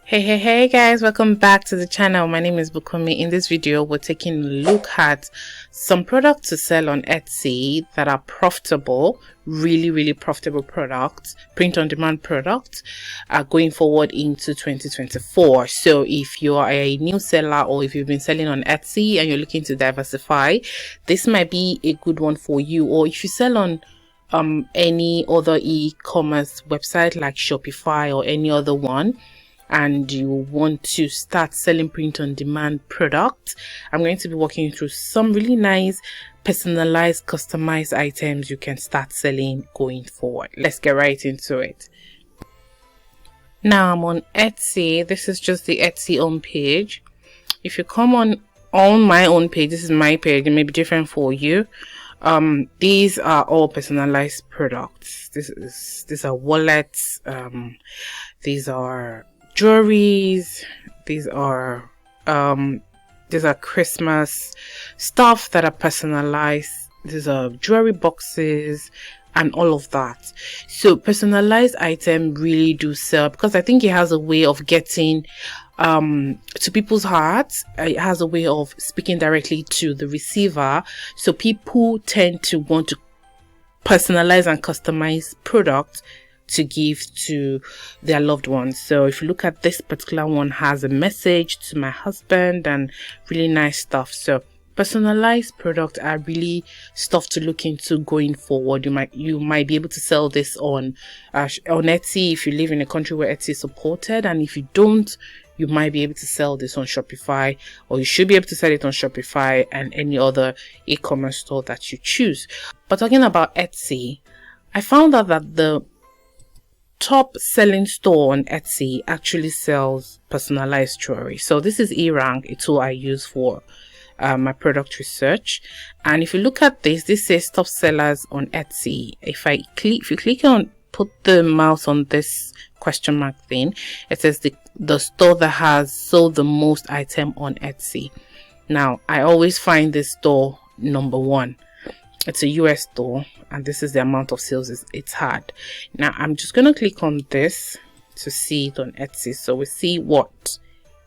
Hey guys, welcome back to the channel. My name is Bukomi. In this video we're taking a look at some products to sell on Etsy that are profitable, really profitable products, print on demand products, going forward into 2024. So if you are a new seller or if you've been selling on Etsy and you're looking to diversify, this might be a good one for you. Or if you sell on any other e-commerce website like Shopify or any other one, and you want to start selling print on demand products, I'm going to be walking you through some really nice personalized, customized items you can start selling going forward. Let's get right into it. Now I'm on Etsy. This is just the Etsy home page. If you come on my own page, this is my page. It may be different for you. These are all personalized products. These are wallets. These are jewelries. These are Christmas stuff that are personalized. These are jewelry boxes and all of that. So personalized items really do sell because I think it has a way of getting to people's hearts. It has a way of speaking directly to the receiver, so people tend to want to personalize and customize products to give to their loved ones. So if you look at this particular one, has a message to my husband and really nice stuff. So personalized products are really stuff to look into going forward. You might be able to sell this on Etsy if you live in a country where Etsy is supported, and if you don't, you might be able to sell this on Shopify, or you should be able to sell it on Shopify and any other e-commerce store that you choose. But talking about Etsy, I found out that the top selling store on Etsy actually sells personalized jewelry. So this is eRank, a tool I use for my product research. And if you look at this says top sellers on Etsy. If you click on, put the mouse on this question mark thing, it says the store that has sold the most item on Etsy. Now I always find this store number one. It's a US store, and this is the amount of sales it's had. Now I'm just going to click on this to see it on Etsy, so we see what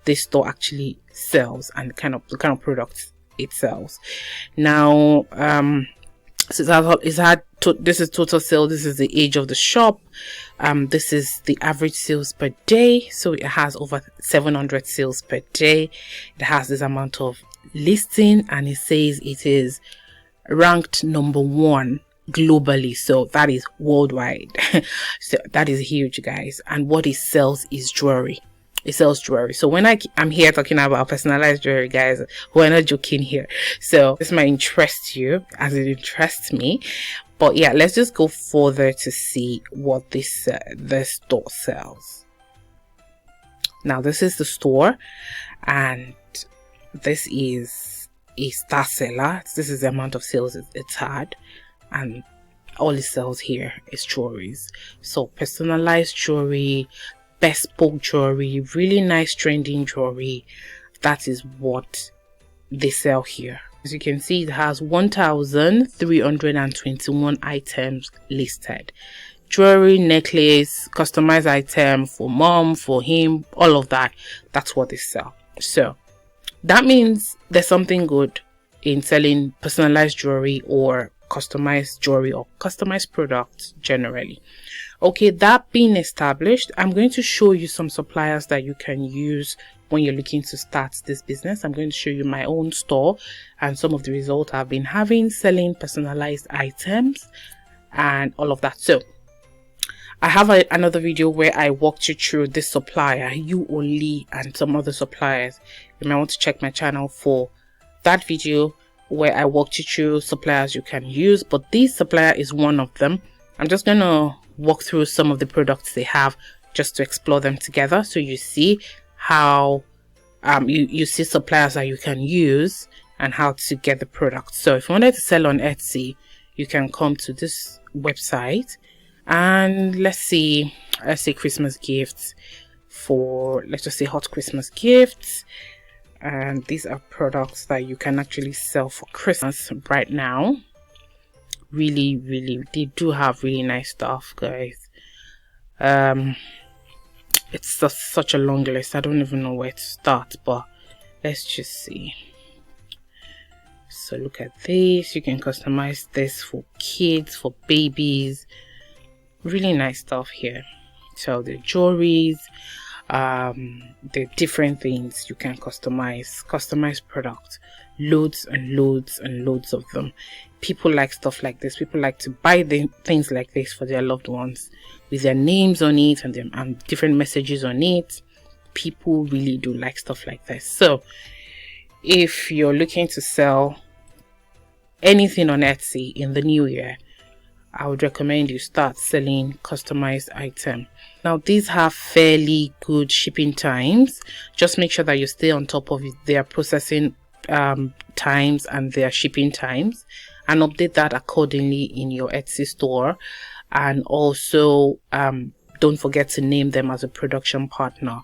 this store actually sells and the kind of products it sells. Now so this is total sale. This is the age of the shop. This is the average sales per day, so it has over 700 sales per day. It has this amount of listing, and it says it is ranked number one globally, so that is worldwide. So that is huge, guys. And what it sells is jewelry. It sells jewelry. So when I'm here talking about personalized jewelry, guys, we're not joking here. So this might interest you as it interests me. But yeah, let's just go further to see what this store sells. Now this is the store, and this is a star seller. This is the amount of sales it's had, and all it sells here is jewelries. So personalized jewelry, bespoke jewelry, really nice trending jewelry. That is what they sell here. As you can see, it has 1,321 items listed. Jewelry, necklace, customized item for mom, for him, all of that. That's what they sell. So that means there's something good in selling personalized jewelry or customized jewelry or customized products generally. Okay, that being established, I'm going to show you some suppliers that you can use when you're looking to start this business. I'm going to show you my own store and some of the results I've been having selling personalized items and all of that. So I have another video where I walked you through this supplier, You Only, and some other suppliers. You might want to check my channel for that video where I walked you through suppliers you can use, but this supplier is one of them. I'm just going to walk through some of the products they have just to explore them together, so you see how you see suppliers that you can use and how to get the product. So if you wanted to sell on Etsy, you can come to this website, and let's say Christmas gifts for, let's just say hot Christmas gifts. And these are products that you can actually sell for Christmas right now. Really they do have really nice stuff, guys. it's just such a long list. I don't even know where to start, but let's just see. So look at this. You can customize this for kids, for babies. Really nice stuff here. So the jewelries, the different things you can customize product, loads and loads and loads of them. People like stuff like this. People like to buy things like this for their loved ones with their names on it and different messages on it. People really do like stuff like this. So if you're looking to sell anything on Etsy in the new year, I would recommend you start selling customized items. Now these have fairly good shipping times. Just make sure that you stay on top of their processing times and their shipping times, and update that accordingly in your Etsy store. And also don't forget to name them as a production partner.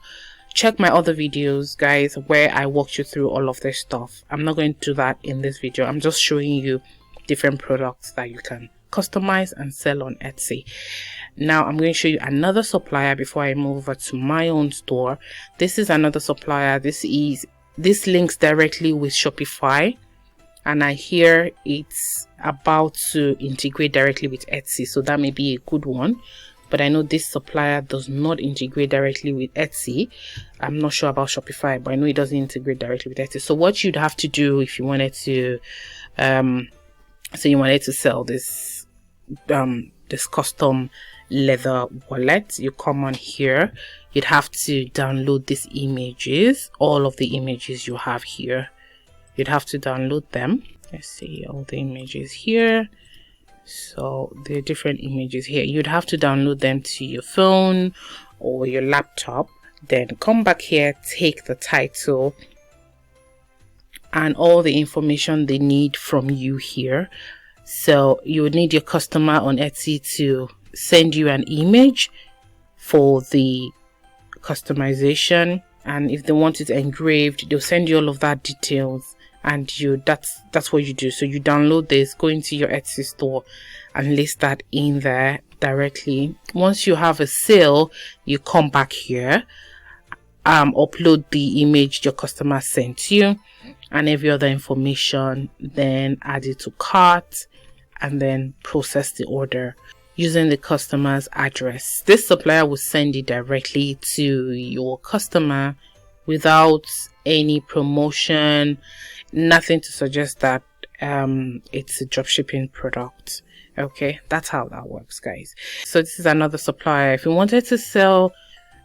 Check my other videos, guys, where I walked you through all of this stuff. I'm not going to do that in this video. I'm just showing you different products that you can customize and sell on Etsy. Now I'm going to show you another supplier before I move over to my own store. This is another supplier. This links directly with Shopify, and I hear it's about to integrate directly with Etsy, so that may be a good one. But I know this supplier does not integrate directly with Etsy. I'm not sure about Shopify, but I know it doesn't integrate directly with Etsy. So what you'd have to do if you wanted to sell this custom leather wallet, you come on here, you'd have to download these images, all of the images you have here. You'd have to download them. Let's see all the images here. So the different images here, you'd have to download them to your phone or your laptop. Then come back here, take the title and all the information they need from you here. So you would need your customer on Etsy to send you an image for the customization, and if they want it engraved, they'll send you all of that details, and that's what you do. So you download this, go into your Etsy store and list that in there directly. Once you have a sale, you come back here, upload the image your customer sent you and every other information, then add it to cart and then process the order using the customer's address. This supplier will send it directly to your customer without any promotion, nothing to suggest that it's a dropshipping product. Okay, that's how that works, guys. So this is another supplier. If you wanted to sell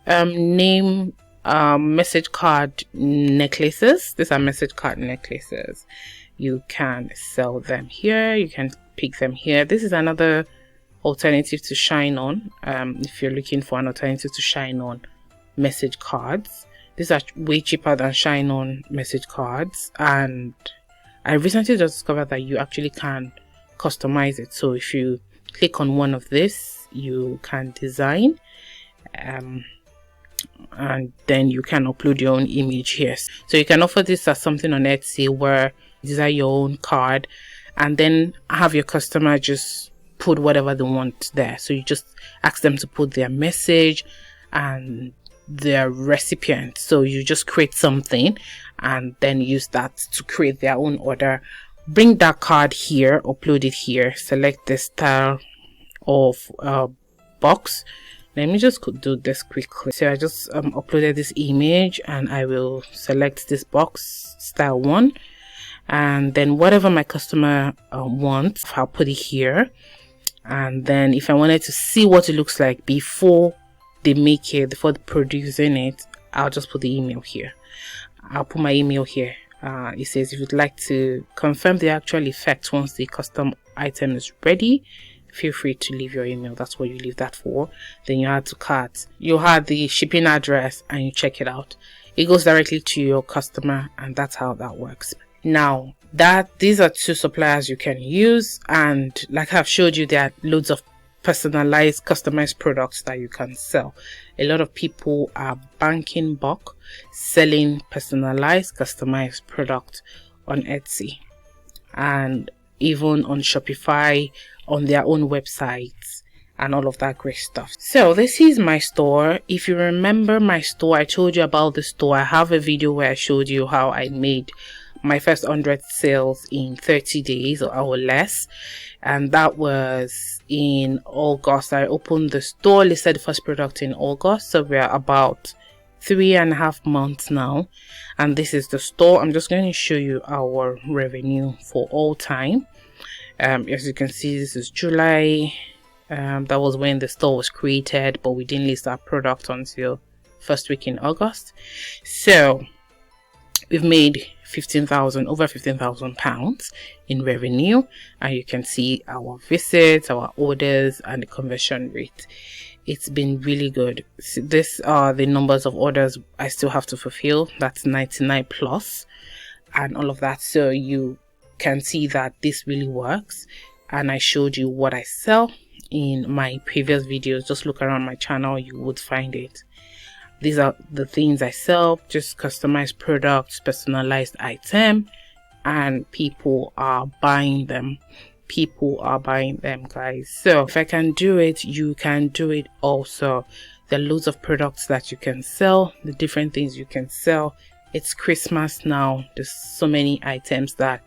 name message card necklaces, these are message card necklaces, you can sell them here. You can pick them here. This is another alternative to Shine On. If you're looking for an alternative to Shine On message cards, these are way cheaper than Shine On message cards, and I recently just discovered that you actually can customize it. So if you click on one of this, you can design and then you can upload your own image here. So you can offer this as something on Etsy where you design your own card and then have your customer just put whatever they want there. So you just ask them to put their message and their recipient. So you just create something and then use that to create their own order. Bring that card here, upload it here, select the style of box. Let me just do this quickly. So I just uploaded this image and I will select this box style 1, and then whatever my customer wants, I'll put it here. And then if I wanted to see what it looks like before they make it, before producing it, I'll just put the email here. I'll put my email here. It says if you'd like to confirm the actual effect once the custom item is ready, feel free to leave your email. That's what you leave that for. Then you add to cart. You add the shipping address and you check it out. It goes directly to your customer, and that's how that works. Now these are two suppliers you can use, and like I've showed you, there are loads of personalized, customized products that you can sell. A lot of people are banking buck selling personalized, customized product on Etsy and even on Shopify, on their own websites and all of that great stuff. So this is my store. If you remember my store, I told you about the store. I have a video where I showed you how I made my first 100 sales in 30 days or less, and that was in August. I opened the store, listed the first product in August, so we're about 3.5 months now, and this is the store. I'm just going to show you our revenue for all time. As you can see, this is July. That was when the store was created, but we didn't list our product until first week in August. So we've made over 15,000 pounds in revenue, and you can see our visits, our orders, and the conversion rate. It's been really good. So these are the numbers of orders I still have to fulfill. That's 99 plus and all of that. So you can see that this really works, and I showed you what I sell in my previous videos. Just look around my channel, you would find it. These are the things I sell, just customized products, personalized item, and people are buying them. People are buying them, guys. So if I can do it, you can do it also. There are loads of products that you can sell, the different things you can sell. It's Christmas now. There's so many items that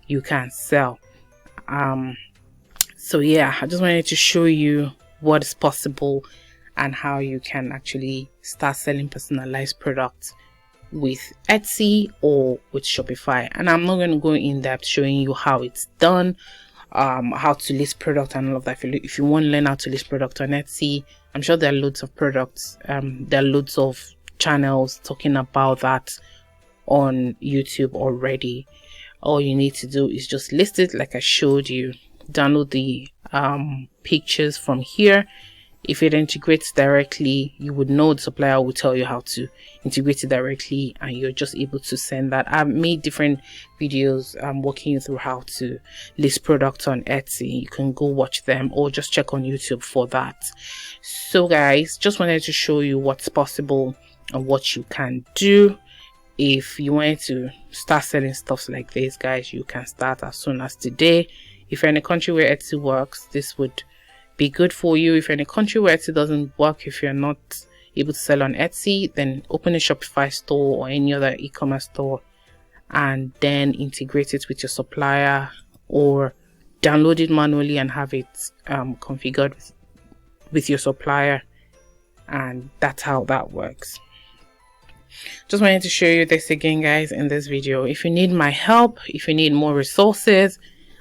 you can sell. So yeah, I just wanted to show you what is possible and how you can actually start selling personalized products with Etsy or with Shopify. And I'm not going to go in depth showing you how it's done, how to list product and all of that. If you want to learn how to list product on Etsy, I'm sure there are loads of products. There are loads of channels talking about that on YouTube already. All you need to do is just list it like I showed you. Download the pictures from here. If it integrates directly, you would know the supplier will tell you how to integrate it directly, and you're just able to send that. I've made different videos walking you through how to list products on Etsy. You can go watch them or just check on YouTube for that. So guys, just wanted to show you what's possible and what you can do. If you wanted to start selling stuff like this, guys, you can start as soon as today. If you're in a country where Etsy works, this would be good for you. If you're in a country where Etsy doesn't work, if you're not able to sell on Etsy, then open a Shopify store or any other e-commerce store and then integrate it with your supplier, or download it manually and have it configured with your supplier, and that's how that works. Just wanted to show you this again, guys, in this video. If you need my help, if you need more resources,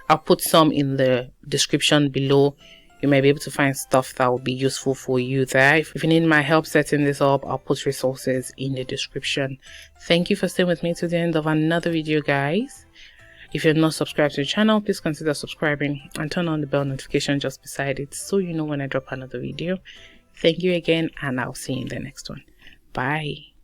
I'll put some in the description below. You might be able to find stuff that will be useful for you there. If you need my help setting this up, I'll put resources in the description. Thank you for staying with me to the end of another video, guys. If you're not subscribed to the channel, please consider subscribing and turn on the bell notification just beside it so you know when I drop another video. Thank you again, and I'll see you in the next one. Bye.